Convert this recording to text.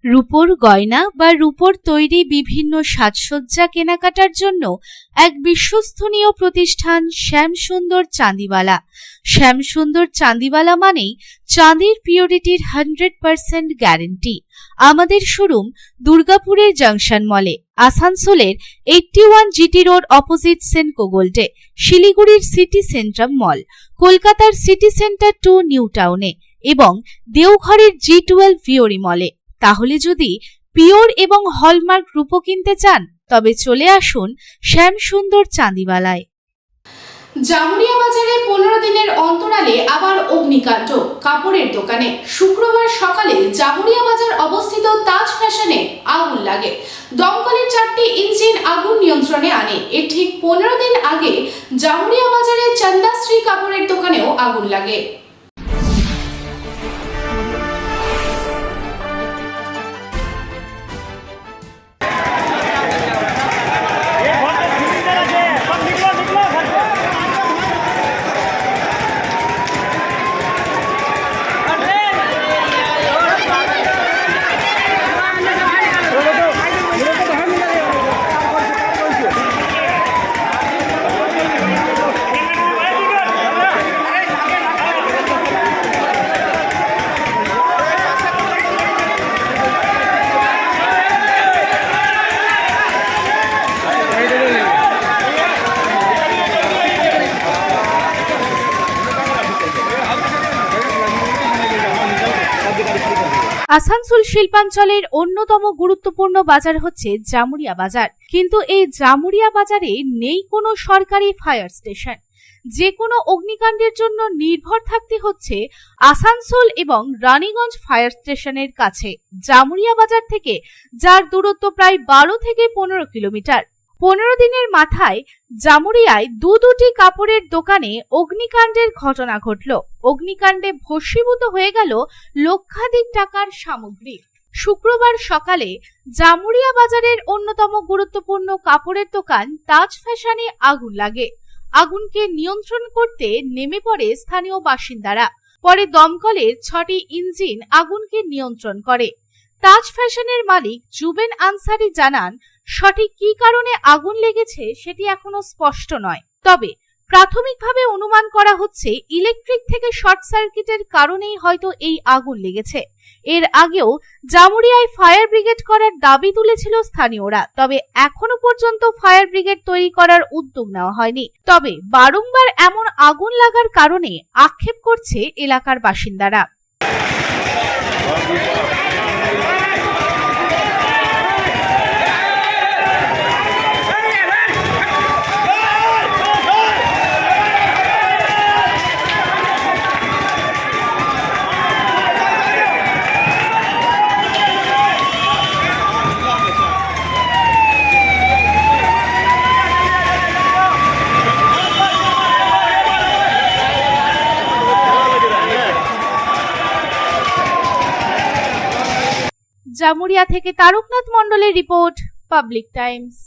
রূপোর গয়না বা রূপোর তৈরি বিভিন্ন সাজসজ্জা কেনাকাটার জন্য এক বিশ্বস্তনীয় প্রতিষ্ঠান শ্যামসুন্দর চাঁদিওয়ালা। শ্যামসুন্দর চাঁদিওয়ালা মানেই চাঁদির পিওরিটির 100% গ্যারেন্টি। আমাদের শোরুম দুর্গাপুরের জাংশন মলে, আসানসোলের 81 জিটি রোড অপোজিট সেনকো গোল্ডে, শিলিগুড়ির সিটি সেন্ট্রাম মল, কলকাতার সিটি সেন্টার 2 নিউ টাউনে এবং দেওঘরের G12 ভিওরি মলে। তাহলে যদি পিওর এবং হলমার্ক রূপো কিনতে চান তবে চলে আসুন শ্যামসুন্দর চাঁদিওয়ালায়। জামুরিয়া বাজারে 15 দিনের অন্তরালে আবার অগ্নিকাণ্ড কাপড়ের দোকানে। শুক্রবার সকালে জামুরিয়া বাজার অবস্থিত তাজ ফ্যাশনে আগুন লাগে। দমকলের 4টি ইঞ্জিন আগুন নিয়ন্ত্রণে আনে। এর ঠিক 15 দিন আগে জামুরিয়া বাজারে চন্দাশ্রী কাপড়ের দোকানেও আগুন লাগে। আসানসোল শিল্পাঞ্চলের অন্যতম গুরুত্বপূর্ণ বাজার হচ্ছে জামুরিয়া বাজার। কিন্তু এই জামুরিয়া বাজারে নেই কোনো সরকারি ফায়ার স্টেশন। যে কোনো অগ্নিকাণ্ডের জন্য নির্ভর থাকতে হচ্ছে আসানসোল এবং রানীগঞ্জ ফায়ার স্টেশনের কাছে, জামুরিয়া বাজার থেকে, যার দূরত্ব প্রায় 12 থেকে 15 কিলোমিটার। 15 দিনের মাথায় জামুরিয়ায় দুটি কাপড়ের দোকানে অগ্নিকাণ্ডের ঘটনা ঘটল। অগ্নিকাণ্ডে ভস্মীভূত হয়ে গেল লক্ষাধিক টাকার সামগ্রী। শুক্রবার সকালে জামুরিয়া বাজারের অন্যতম গুরুত্বপূর্ণ কাপড়ের দোকান তাজ ফ্যাশনে আগুন লাগে। আগুনকে নিয়ন্ত্রণ করতে নেমে পড়ে স্থানীয় বাসিন্দারা। পরে দমকলের 6টি ইঞ্জিন আগুনকে নিয়ন্ত্রণ করে। তাজ ফ্যাশনের মালিক জুবেন আনসারি জানান, সঠিক কী কারণে আগুন লেগেছে সেটি এখনো স্পষ্ট নয়। তবে প্রাথমিকভাবে অনুমান করা হচ্ছে ইলেকট্রিক থেকে শর্ট সার্কিটের কারণেই হয়তো এই আগুন লেগেছে। এর আগেও জামুরিয়ায় ফায়ার ব্রিগেড করার দাবি তুলেছিল স্থানীয়রা, তবে এখনো পর্যন্ত ফায়ার ব্রিগেড তৈরি করার উদ্যোগ নেওয়া হয়নি। তবে বারংবার এমন আগুন লাগার কারণে আক্ষেপ করছে এলাকার বাসিন্দারা। জামুরিয়া থেকে তারকনাথ মণ্ডলের রিপোর্ট, পাবলিক টাইমস।